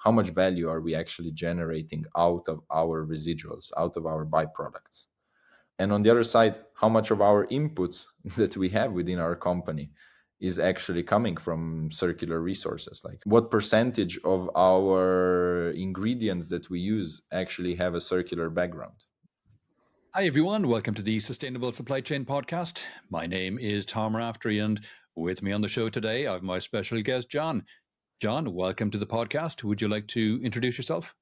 how much value are we actually generating out of our residuals, out of our byproducts. And on the other side, how much of our inputs that we have within our company is actually coming from circular resources. Like what percentage of our ingredients that we use actually have a circular background. Hi, everyone. Welcome to the Sustainable Supply Chain Podcast. My name is Tom Raftery, and with me on the show today, I have my special guest, Jon. Jon, welcome to the podcast. Would you like to introduce yourself?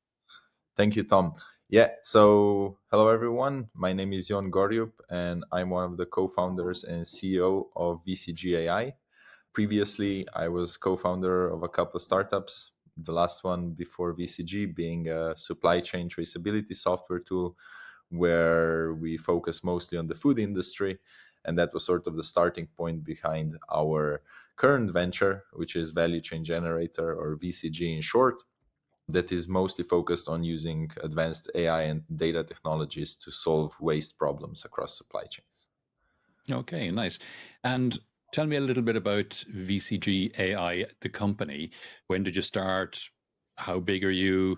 Thank you, Tom. Yeah, so hello, everyone. My name is Jon Goriup, and I'm one of the co-founders and CEO of VCG AI. Previously, I was co-founder of a couple of startups, the last one before VCG being a supply chain traceability software tool where we focus mostly on the food industry. And that was sort of the starting point behind our current venture, which is Value Chain Generator, or VCG in short, that is mostly focused on using advanced AI and data technologies to solve waste problems across supply chains. Okay, nice. And tell me a little bit about VCG AI, the company. When did you start? How big are you?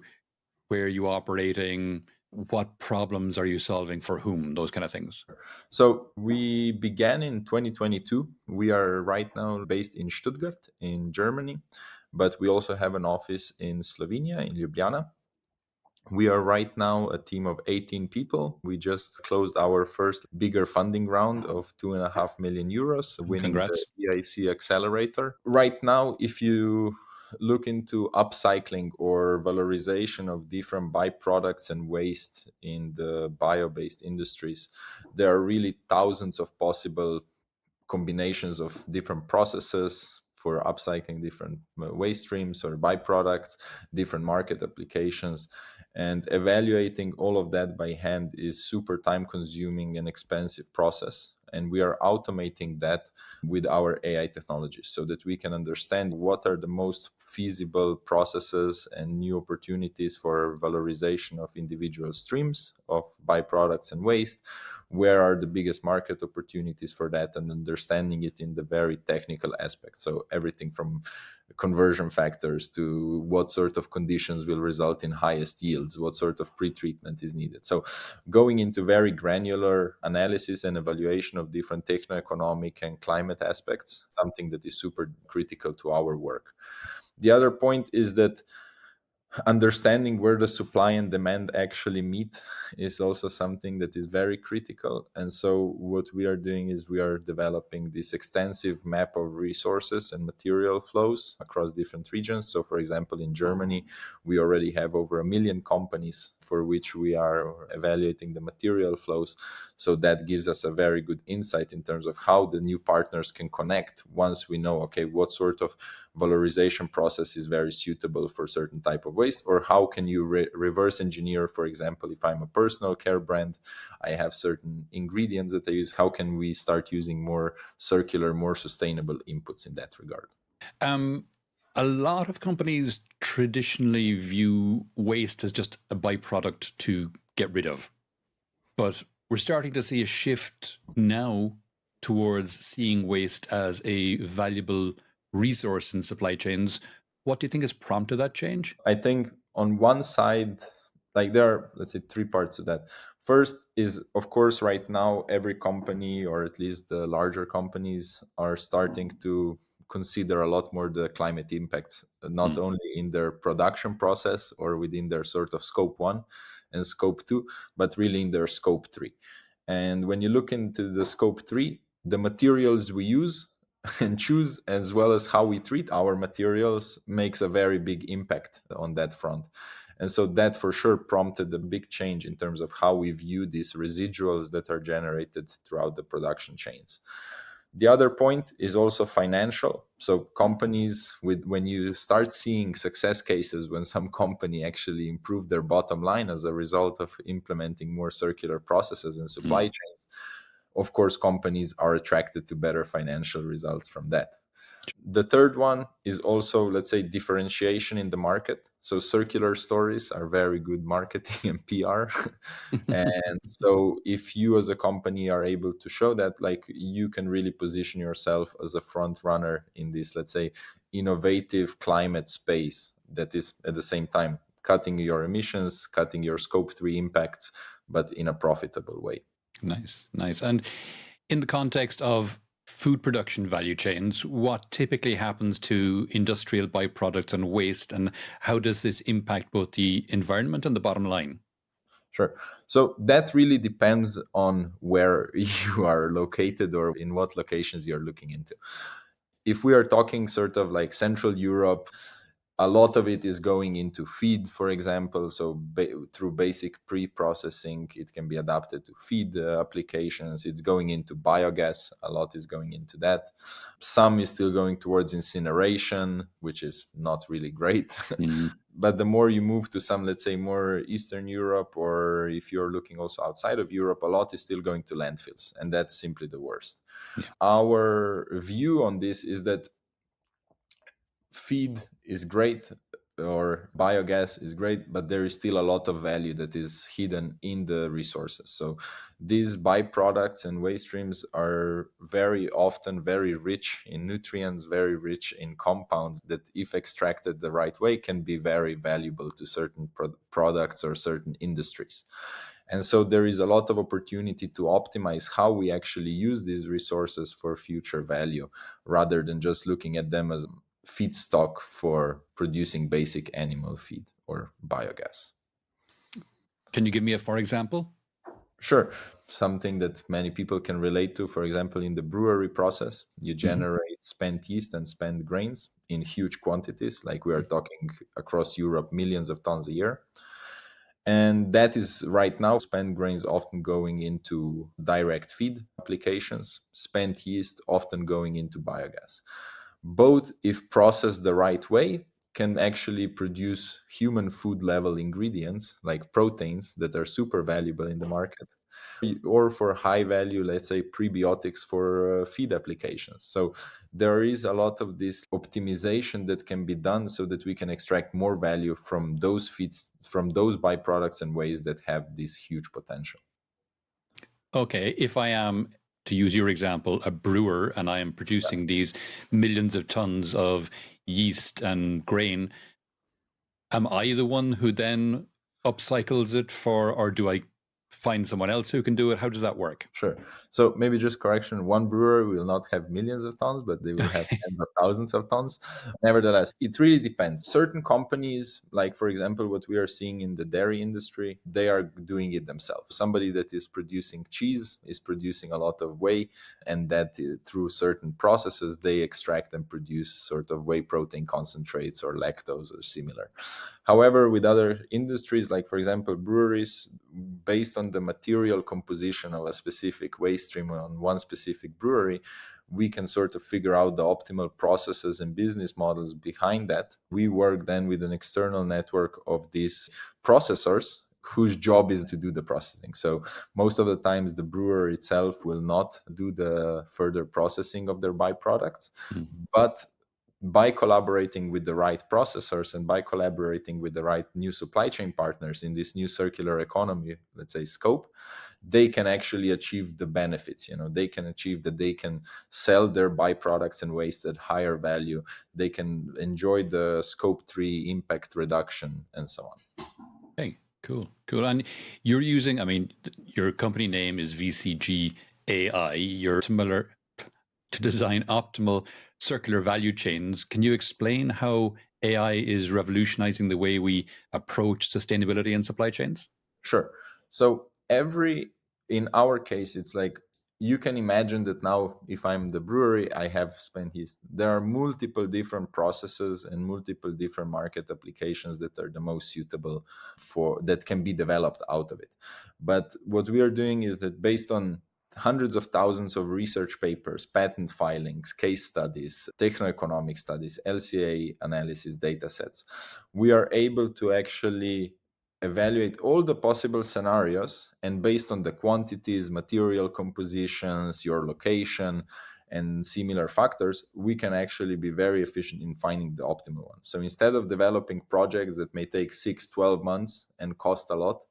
Where are you operating? What problems are you solving for whom? Those kind of things. So we began in 2022. We are right now based in Stuttgart in Germany, but we also have an office in Slovenia, in Ljubljana. We are right now a team of 18 people. We just closed our first bigger funding round of 2.5 million euros, winning the Congrats. EIC accelerator. Right now, if you look into upcycling or valorization of different byproducts and waste in the bio-based industries, there are really thousands of possible combinations of different processes for upcycling different waste streams or byproducts, different market applications. And evaluating all of that by hand is super time consuming and expensive process. And we are automating that with our AI technologies so that we can understand what are the most feasible processes and new opportunities for valorization of individual streams of byproducts and waste. Where are the biggest market opportunities for that, and understanding it in the very technical aspect. So everything from conversion factors to what sort of conditions will result in highest yields, what sort of pre-treatment is needed. So going into very granular analysis and evaluation of different techno-economic and climate aspects, something that is super critical to our work. The other point is that understanding where the supply and demand actually meet is also something that is very critical. And so what we are doing is we are developing this extensive map of resources and material flows across different regions. So for example, in Germany, we already have over 1 million companies for which we are evaluating the material flows. So that gives us a very good insight in terms of how the new partners can connect once we know, okay, what sort of valorization process is very suitable for certain type of waste, or how can you reverse engineer. For example, if I'm a personal care brand, I have certain ingredients that I use. How can we start using more circular, more sustainable inputs in that regard? A lot of companies traditionally view waste as just a byproduct to get rid of. But we're starting to see a shift now towards seeing waste as a valuable resource in supply chains. What do you think has prompted that change? I think on one side, like there are, let's say, three parts to that. First is, of course, right now, every company, or at least the larger companies, are starting to consider a lot more the climate impact, not only in their production process or within their sort of scope 1 and scope 2, but really in their scope 3. And when you look into the scope 3, the materials we use and choose, as well as how we treat our materials, makes a very big impact on that front. And so that for sure prompted a big change in terms of how we view these residuals that are generated throughout the production chains. The other point is also financial. So companies, when you start seeing success cases, when some company actually improved their bottom line as a result of implementing more circular processes and supply chains, of course, companies are attracted to better financial results from that. The third one is also, let's say, differentiation in the market. So circular stories are very good marketing and PR. And so if you as a company are able to show that, like, you can really position yourself as a front runner in this, let's say, innovative climate space that is at the same time cutting your emissions, cutting your scope 3 impacts, but in a profitable way. Nice, nice. And in the context of food production value chains, what typically happens to industrial byproducts and waste, and how does this impact both the environment and the bottom line? Sure. So that really depends on where you are located or in what locations you're looking into. If we are talking sort of like Central Europe, a lot of it is going into feed, for example. So through basic pre-processing, it can be adapted to feed applications. It's going into biogas. A lot is going into that. Some is still going towards incineration, which is not really great. Mm, But the more you move to some, let's say, more Eastern Europe, or if you're looking also outside of Europe, a lot is still going to landfills. And that's simply the worst. yeah. Our view on this is that feed is great or biogas is great, but there is still a lot of value that is hidden in the resources. So these byproducts and waste streams are very often very rich in nutrients, very rich in compounds that, if extracted the right way, can be very valuable to certain products or certain industries. And so there is a lot of opportunity to optimize how we actually use these resources for future value, rather than just looking at them as feedstock for producing basic animal feed or biogas. Can you give me a for example? Sure. Something that many people can relate to, for example, in the brewery process, you Mhm. generate spent yeast and spent grains in huge quantities, like we are talking across Europe, millions of tons a year. And that is right now spent grains often going into direct feed applications, spent yeast often going into biogas. Both, if processed the right way, can actually produce human food level ingredients like proteins that are super valuable in the market, or for high value, let's say, prebiotics for feed applications. So there is a lot of this optimization that can be done so that we can extract more value from those feeds, from those byproducts and ways that have this huge potential. Okay, if I am, to use your example, a brewer and I am producing these millions of tons of yeast and grain, am I the one who then upcycles it for, or do I find someone else who can do it? How does that work? Sure. So maybe just correction, one brewer will not have millions of tons, but they will have Okay. tens of thousands of tons. Nevertheless, it really depends. Certain companies, like for example, what we are seeing in the dairy industry, they are doing it themselves. Somebody that is producing cheese is producing a lot of whey, and that through certain processes, they extract and produce sort of whey protein concentrates or lactose or similar. However, with other industries, like for example, breweries, based on the material composition of a specific waste stream on one specific brewery, we can sort of figure out the optimal processes and business models behind that. We work then with an external network of these processors whose job is to do the processing. So most of the times the brewer itself will not do the further processing of their byproducts, Mm. but by collaborating with the right processors and by collaborating with the right new supply chain partners in this new circular economy, let's say, scope, they can actually achieve the benefits. They can achieve that they can sell their byproducts and waste at higher value. They can enjoy the scope 3 impact reduction and so on. Hey, cool, cool. And you're using, I mean, your company name is VCG AI. You're similar to design optimal circular value chains. Can you explain how AI is revolutionizing the way we approach sustainability and supply chains? Sure. So in our case, it's like you can imagine that now, if I'm the brewery, I have spent yeast. There are multiple different processes and multiple different market applications that are the most suitable for that can be developed out of it. But what we are doing is that based on hundreds of thousands of research papers, patent filings, case studies, techno-economic studies, LCA analysis, data sets, we are able to actually evaluate all the possible scenarios, and based on the quantities, material compositions, your location, and similar factors, we can actually be very efficient in finding the optimal one. So instead of developing projects that may take 6-12 months and cost a lot,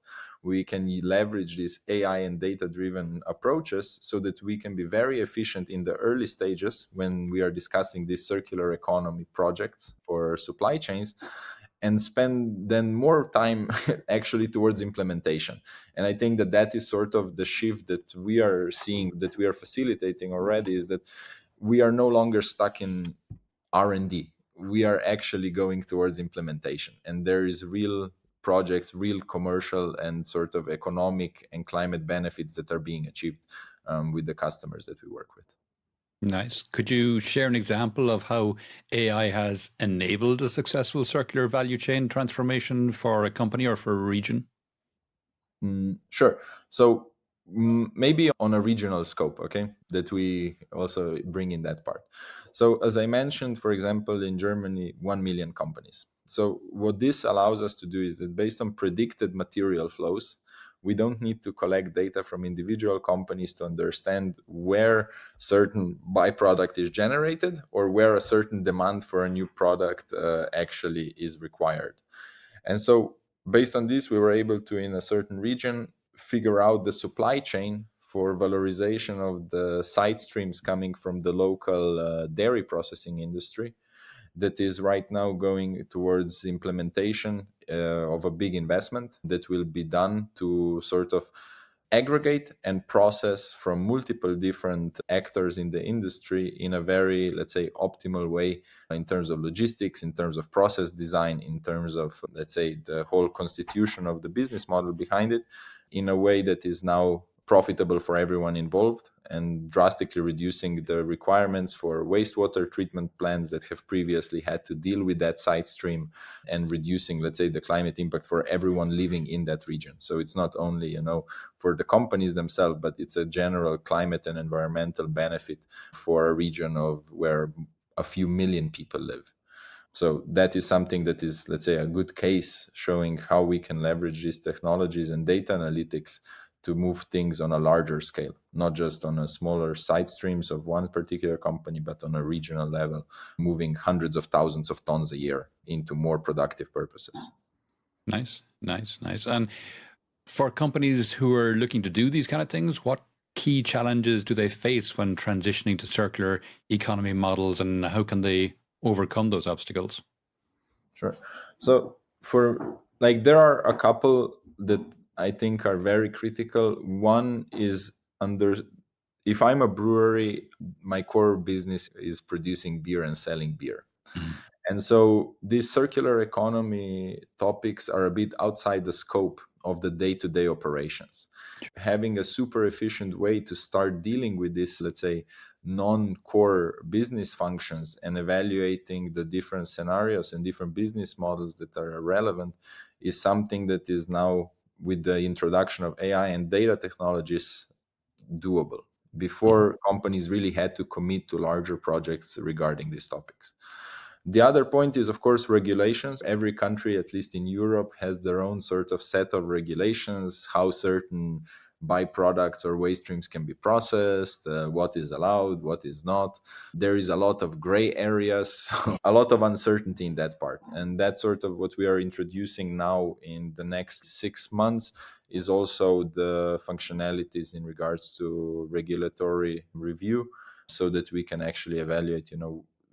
we can leverage these AI and data driven approaches so that we can be very efficient in the early stages when we are discussing these circular economy projects for supply chains, and spend then more time actually towards implementation. And I think that that is sort of the shift that we are seeing, that we are facilitating already, is that we are no longer stuck in R&D. We are actually going towards implementation, and there is real projects, real commercial and sort of economic and climate benefits that are being achieved with the customers that we work with. Nice. Could you share an example of how AI has enabled a successful circular value chain transformation for a company or for a region? Sure. So maybe on a regional scope, okay, that we also bring in that part. So as I mentioned, for example, in Germany, 1 million companies. So what this allows us to do is that based on predicted material flows, we don't need to collect data from individual companies to understand where certain byproduct is generated or where a certain demand for a new product actually is required. And so, based on this, we were able to, in a certain region, figure out the supply chain for valorization of the side streams coming from the local dairy processing industry that is right now going towards implementation of a big investment that will be done to sort of aggregate and process from multiple different actors in the industry in a very, let's say, optimal way in terms of logistics, in terms of process design, in terms of, let's say, the whole constitution of the business model behind it, in a way that is now profitable for everyone involved, and drastically reducing the requirements for wastewater treatment plants that have previously had to deal with that side stream, and reducing, let's say, the climate impact for everyone living in that region. So it's not only, for the companies themselves, but it's a general climate and environmental benefit for a region of where a few million people live. So that is something that is, let's say, a good case showing how we can leverage these technologies and data analytics to move things on a larger scale, not just on a smaller side streams of one particular company, but on a regional level, moving hundreds of thousands of tons a year into more productive purposes. Nice, nice, nice. And for companies who are looking to do these kind of things, what key challenges do they face when transitioning to circular economy models, and how can they overcome those obstacles? Sure. So for like there are a couple that I think are very critical. One is under if I'm a brewery, my core business is producing beer and selling beer. Mhm. And so these circular economy topics are a bit outside the scope of the day-to-day operations. Having a super efficient way to start dealing with this, let's say, non-core business functions and evaluating the different scenarios and different business models that are relevant is something that is now, with the introduction of AI and data technologies, doable. Mhm. Before, companies really had to commit to larger projects regarding these topics. The other point is, of course, regulations. Every country, at least in Europe, has their own sort of set of regulations, how certain byproducts or waste streams can be processed, what is allowed, what is not. There is a lot of gray areas, a lot of uncertainty in that part. And that's sort of what we are introducing now in the next 6 months, is also the functionalities in regards to regulatory review, so that we can actually evaluate,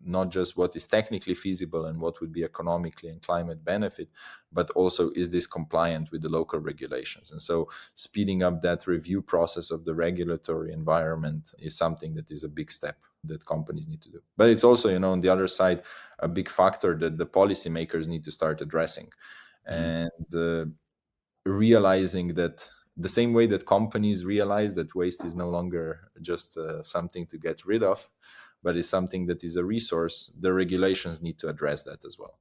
not just what is technically feasible and what would be economically and climate benefit, but also is this compliant with the local regulations. And so speeding up that review process of the regulatory environment is something that is a big step that companies need to do. But it's also, on the other side, a big factor that the policymakers need to start addressing. Mhm. And realizing that the same way that companies realize that waste is no longer just something to get rid of, but is something that is a resource, the regulations need to address that as well.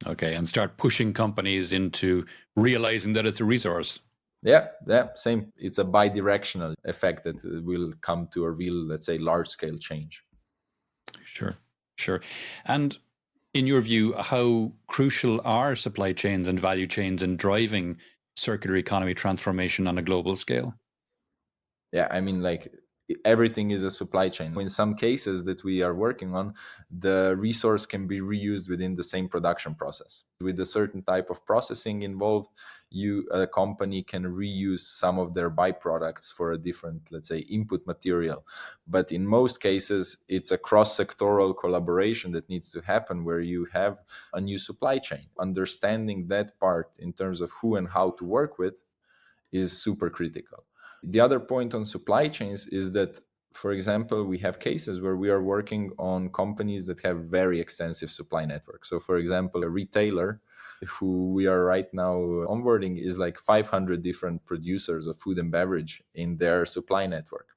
Okay, and start pushing companies into realizing that it's a resource. Yeah, same. It's a bi-directional effect that will come to a real, let's say, large-scale change. Sure, sure. And in your view, how crucial are supply chains and value chains in driving circular economy transformation on a global scale? Yeah, I mean, like, everything is a supply chain. In some cases that we are working on, the resource can be reused within the same production process. With a certain type of processing involved, a company can reuse some of their byproducts for a different, let's say, input material. But in most cases, it's a cross-sectoral collaboration that needs to happen, where you have a new supply chain. Understanding that part in terms of who and how to work with is super critical. The other point on supply chains is that, for example, we have cases where we are working on companies that have very extensive supply networks. So, for example, a retailer who we are right now onboarding is like 500 different producers of food and beverage in their supply network.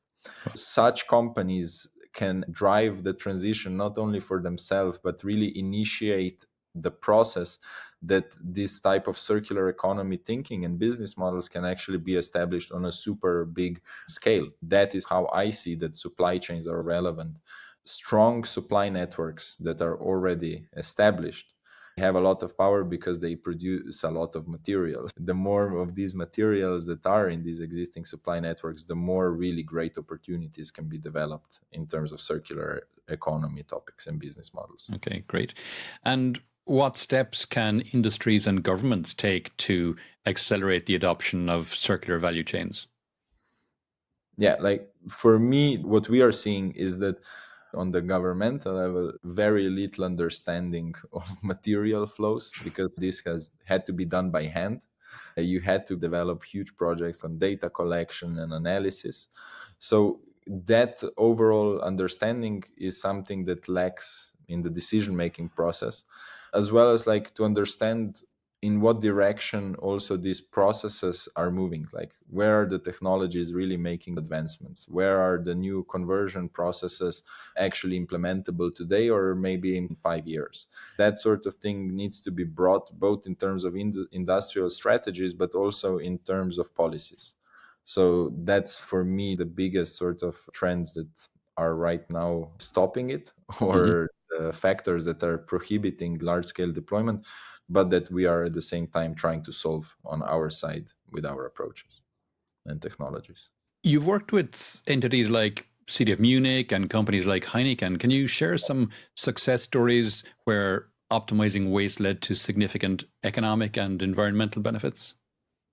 Such companies can drive the transition not only for themselves, but really initiate the process that this type of circular economy thinking and business models can actually be established on a super big scale. That is how I see that supply chains are relevant. Strong supply networks that are already established have a lot of power because they produce a lot of materials. The more of these materials that are in these existing supply networks, the more really great opportunities can be developed in terms of circular economy topics and business models. Okay, great. And what steps can industries and governments take to accelerate the adoption of circular value chains? Yeah, like for me, what we are seeing is that on the governmental level, very little understanding of material flows, because this has had to be done by hand. You had to develop huge projects on data collection and analysis. So that overall understanding is something that lacks in the decision making process, as well as like to understand in what direction also these processes are moving, like where are the technologies really making advancements, where are the new conversion processes actually implementable today or maybe in 5 years. That sort of thing needs to be brought both in terms of industrial strategies but also in terms of policies. So that's for me the biggest sort of trends that are right now stopping it, Mhm. or factors that are prohibiting large scale deployment, but that we are at the same time trying to solve on our side with our approaches and technologies. You've worked with entities like City of Munich and companies like Heineken. Can you share some success stories where optimizing waste led to significant economic and environmental benefits?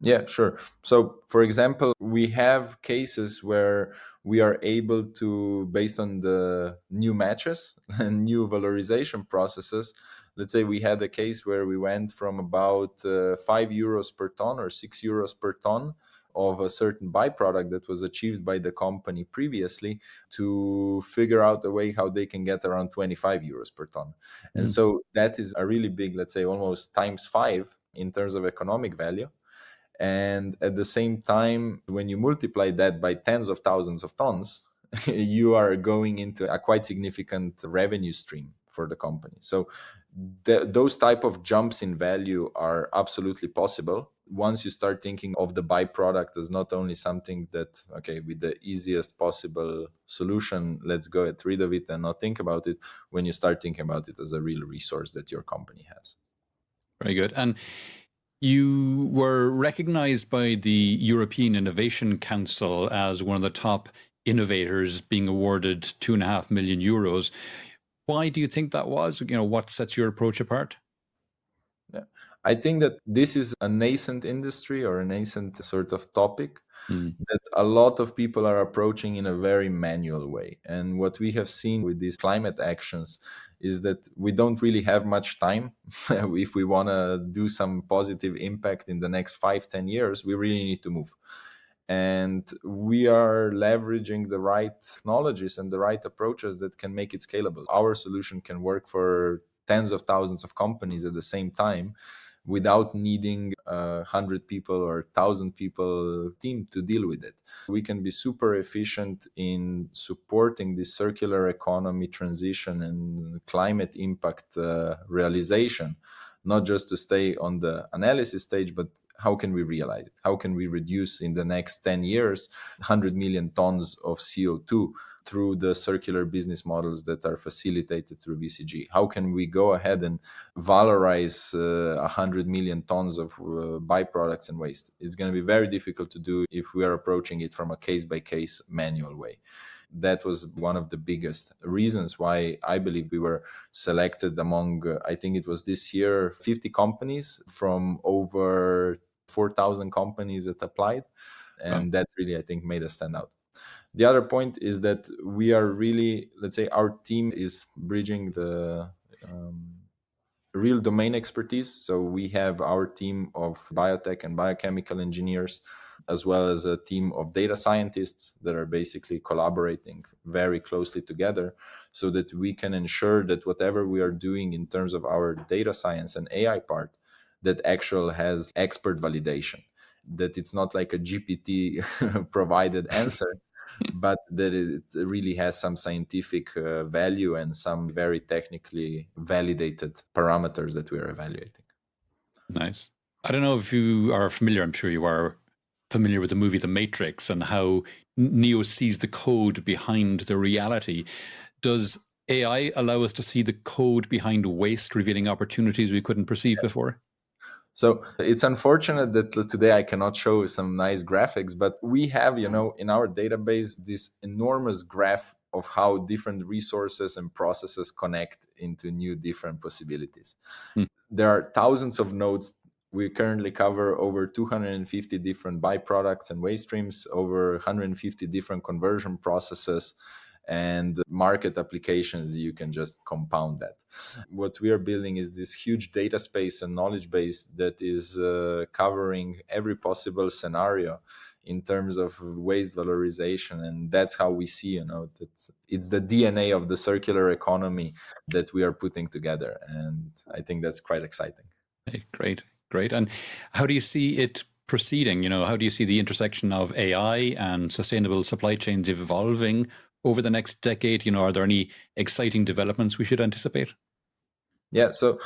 Yeah, sure. So, for example, we have cases where we are able to, based on the new matches and new valorization processes, let's say we had a case where we went from about €5 per ton or €6 per ton of a certain byproduct that was achieved by the company previously, to figure out a way how they can get around €25 per ton. And Mm. so that is a really big, let's say almost times five in terms of economic value. And at the same time, when you multiply that by tens of thousands of tons, you are going into a quite significant revenue stream for the company. So those type of jumps in value are absolutely possible once you start thinking of the byproduct as not only something that, okay, with the easiest possible solution, let's go get rid of it and not think about it. When you start thinking about it as a real resource that your company has. Very good. And you were recognized by the European Innovation Council as one of the top innovators, being awarded €2.5 million. Why do you think that was? What sets your approach apart? Yeah. I think that this is a nascent industry or a nascent sort of topic Mm. that a lot of people are approaching in a very manual way. And what we have seen with these climate actions is that we don't really have much time. If we want to do some positive impact in the next 5, 10 years, we really need to move. And we are leveraging the right technologies and the right approaches that can make it scalable. Our solution can work for tens of thousands of companies at the same time without needing 100 people or 1,000 people team to deal with it. We can be super efficient in supporting the circular economy transition and climate impact realization, not just to stay on the analysis stage, but how can we realize it? How can we reduce in the next 10 years 100 million tons of CO2 through the circular business models that are facilitated through VCG. How can we go ahead and valorize 100 million tons of byproducts and waste? It's going to be very difficult to do if we are approaching it from a case by case manual way. That was one of the biggest reasons why I believe we were selected among, I think it was this year, 50 companies from over 4,000 companies that applied. Wow. And that really, I think, made us stand out. The other point is that we are really, let's say, our team is bridging the real domain expertise. So we have our team of biotech and biochemical engineers, as well as a team of data scientists that are basically collaborating very closely together so that we can ensure that whatever we are doing in terms of our data science and AI part, that actual has expert validation, that it's not like a GPT provided answer, but that it really has some scientific value and some very technically validated parameters that we are evaluating. Nice. I don't know if you are familiar, I'm sure you are familiar with the movie The Matrix and how Neo sees the code behind the reality. Does AI allow us to see the code behind waste, revealing opportunities we couldn't perceive before? So it's unfortunate that today I cannot show some nice graphics, but we have, in our database, this enormous graph of how different resources and processes connect into new different possibilities. Hmm. There are thousands of nodes. We currently cover over 250 different byproducts and waste streams, over 150 different conversion processes and market applications. You can just compound that. What we are building is this huge data space and knowledge base that is covering every possible scenario in terms of waste valorization. And that's how we see, that it's the DNA of the circular economy that we are putting together. And I think that's quite exciting. Hey, great, great. And how do you see it proceeding? How do you see the intersection of AI and sustainable supply chains evolving over the next decade? Are there any exciting developments we should anticipate? Yeah, so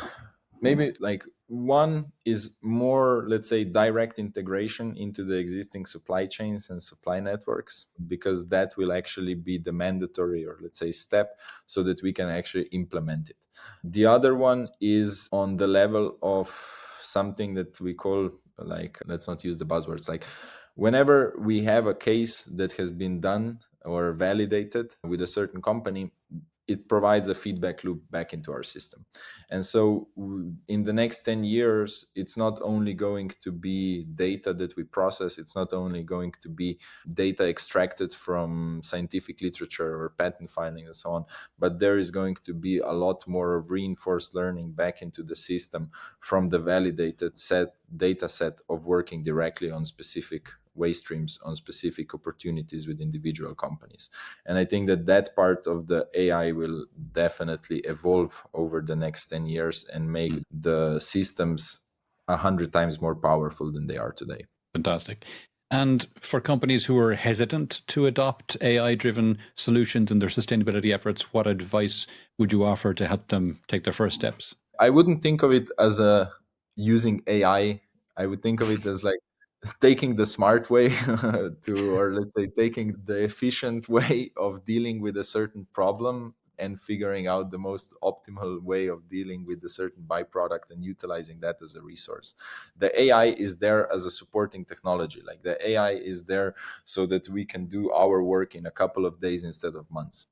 maybe like one is more, let's say, direct integration into the existing supply chains and supply networks, because that will actually be the mandatory, or let's say, step so that we can actually implement it. The other one is on the level of something that we call, like, let's not use the buzzwords, like whenever we have a case that has been done or validated with a certain company, it provides a feedback loop back into our system. And so in the next 10 years, it's not only going to be data that we process, it's not only going to be data extracted from scientific literature or patent filing and so on, but there is going to be a lot more of reinforced learning back into the system from the validated data set of working directly on specific waste streams, on specific opportunities with individual companies. And I think that part of the AI will definitely evolve over the next 10 years and make the systems 100 times more powerful than they are today. Fantastic. And for companies who are hesitant to adopt AI-driven solutions in their sustainability efforts, what advice would you offer to help them take their first steps? I wouldn't think of it as using AI. I would think of it as like taking the smart way or let's say taking the efficient way of dealing with a certain problem and figuring out the most optimal way of dealing with a certain byproduct and utilizing that as a resource. The AI is there as a supporting technology. Like, the AI is there so that we can do our work in a couple of days instead of months.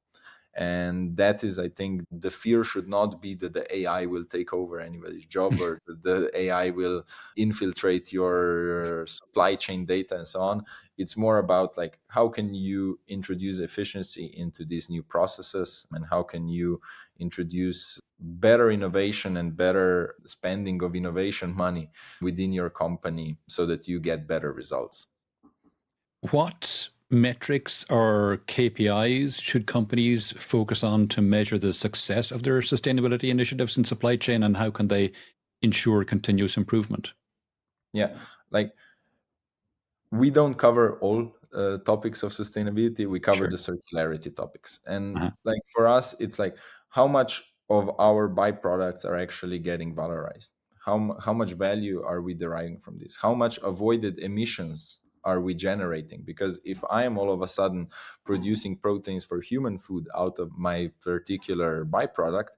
And that is, I think, the fear should not be that the AI will take over anybody's job or that the AI will infiltrate your supply chain data and so on. It's more about, like, how can you introduce efficiency into these new processes, and how can you introduce better innovation and better spending of innovation money within your company so that you get better results. What metrics or KPIs should companies focus on to measure the success of their sustainability initiatives in supply chain, and how can they ensure continuous improvement? Yeah, like, we don't cover all topics of sustainability. We cover Sure. the circularity topics. And, Uh-huh. like, for us, it's like, how much of our byproducts are actually getting valorized? How much value are we deriving from this? How much avoided emissions are we generating? Because if I am all of a sudden producing proteins for human food out of my particular byproduct,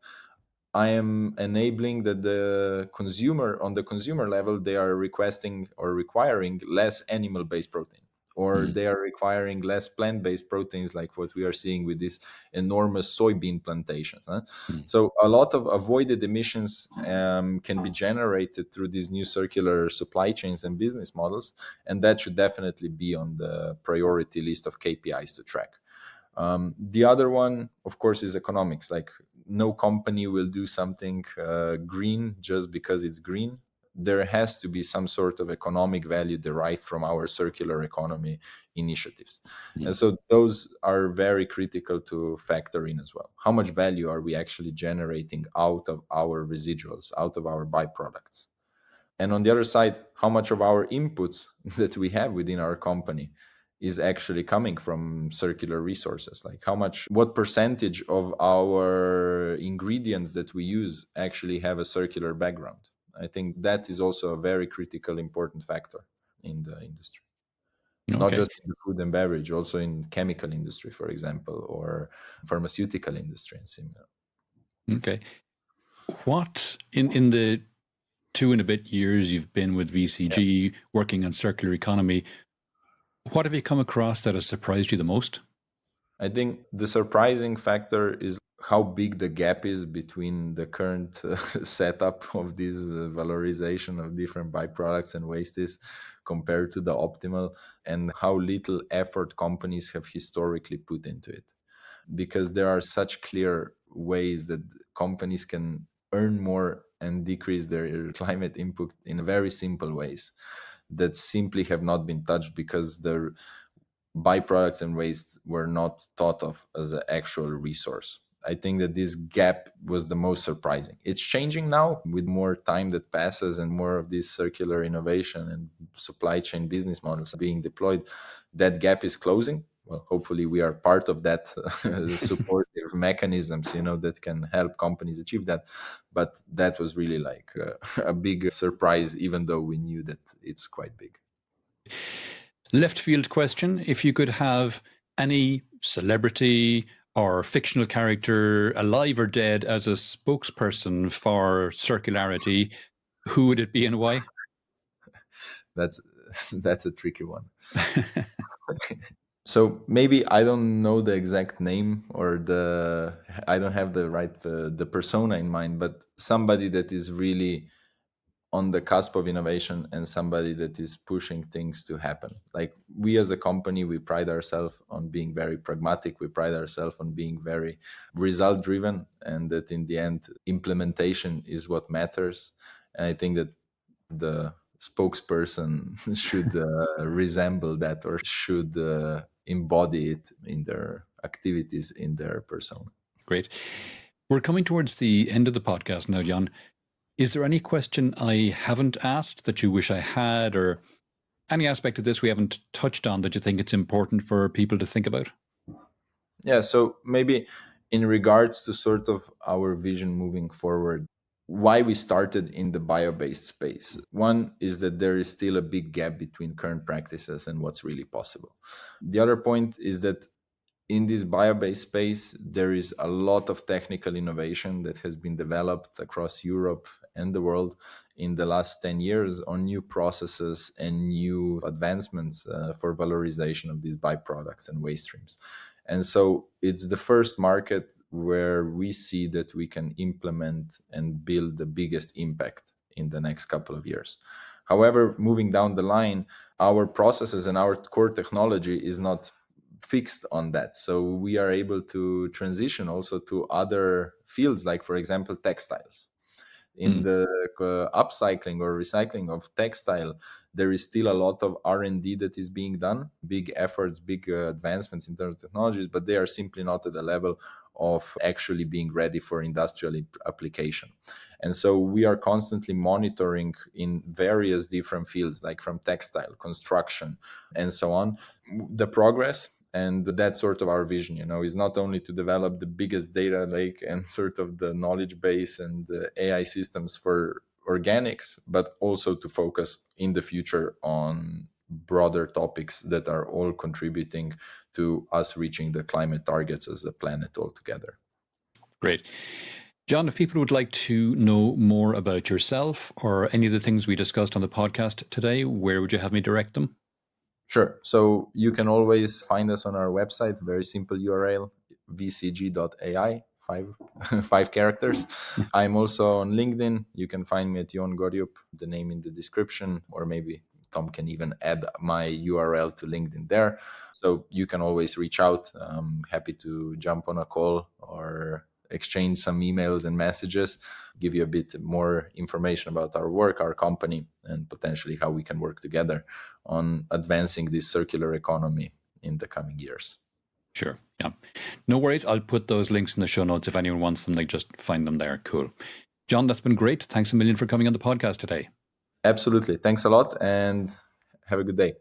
I am enabling that the consumer, on the consumer level, they are requesting or requiring less animal based protein, or Mm, they are requiring less plant based proteins, like what we are seeing with these enormous soybean plantations. Huh? mm. So, a lot of avoided emissions can be generated through these new circular supply chains and business models. And that should definitely be on the priority list of KPIs to track. The other one, of course, is economics. Like, no company will do something green just because it's green. There has to be some sort of economic value derived from our circular economy initiatives. And Mm. so those are very critical to factor in as well. How much value are we actually generating out of our residuals, out of our byproducts? And on the other side, how much of our inputs that we have within our company is actually coming from circular resources? Like, how much, what percentage of our ingredients that we use actually have a circular background? I think that is also a very critical, important factor in the industry, not Okay. just in the food and beverage, also in chemical industry, for example, or pharmaceutical industry and similar. Okay. What in the 2 and a bit years you've been with VCG working on circular economy, what have you come across that has surprised you the most? I think the surprising factor is how big the gap is between the current setup of this valorization of different byproducts and wastes compared to the optimal, and how little effort companies have historically put into it. Because there are such clear ways that companies can earn more and decrease their climate input in very simple ways that simply have not been touched because the byproducts and waste were not thought of as an actual resource. I think that this gap was the most surprising. It's changing now with more time that passes and more of this circular innovation and supply chain business models being deployed. That gap is closing. Well, hopefully we are part of that supportive mechanisms, that can help companies achieve that. But that was really like a big surprise, even though we knew that it's quite big. Left field question. If you could have any celebrity or fictional character, alive or dead, as a spokesperson for circularity, who would it be and why? That's that's a tricky one. So maybe I don't know the exact name, or I don't have the right the persona in mind, but somebody that is really on the cusp of innovation and somebody that is pushing things to happen. Like, we as a company, we pride ourselves on being very pragmatic. We pride ourselves on being very result driven, and that in the end, implementation is what matters. And I think that the spokesperson should resemble that, or should embody it in their activities, in their persona. Great. We're coming towards the end of the podcast now, Jon. Is there any question I haven't asked that you wish I had, or any aspect of this we haven't touched on that you think it's important for people to think about? Yeah, so maybe in regards to sort of our vision moving forward, why we started in the bio-based space. One is that there is still a big gap between current practices and what's really possible. The other point is that in this bio-based space, there is a lot of technical innovation that has been developed across Europe and the world in the last 10 years on new processes and new advancements for valorization of these byproducts and waste streams. And so it's the first market where we see that we can implement and build the biggest impact in the next couple of years. However, moving down the line, our processes and our core technology is not fixed on that. So we are able to transition also to other fields, like, for example, textiles. In Mm. the upcycling or recycling of textile, there is still a lot of R&D that is being done, big efforts, big advancements in terms of technologies, but they are simply not at the level of actually being ready for industrial application. And so we are constantly monitoring in various different fields, like from textile, construction, and so on, the progress. And that's sort of our vision, is not only to develop the biggest data lake and sort of the knowledge base and the AI systems for organics, but also to focus in the future on broader topics that are all contributing to us reaching the climate targets as a planet altogether. Great. Jon, if people would like to know more about yourself or any of the things we discussed on the podcast today, where would you have me direct them? Sure. So you can always find us on our website, very simple URL, vcg.ai, five characters. I'm also on LinkedIn. You can find me at Jon Goriup, the name in the description, or maybe Tom can even add my URL to LinkedIn there. So you can always reach out. I'm happy to jump on a call or exchange some emails and messages, give you a bit more information about our work, our company, and potentially how we can work together on advancing this circular economy in the coming years. Sure. Yeah. No worries. I'll put those links in the show notes. If anyone wants them, they just find them there. Cool. Jon, that's been great. Thanks a million for coming on the podcast today. Absolutely. Thanks a lot and have a good day.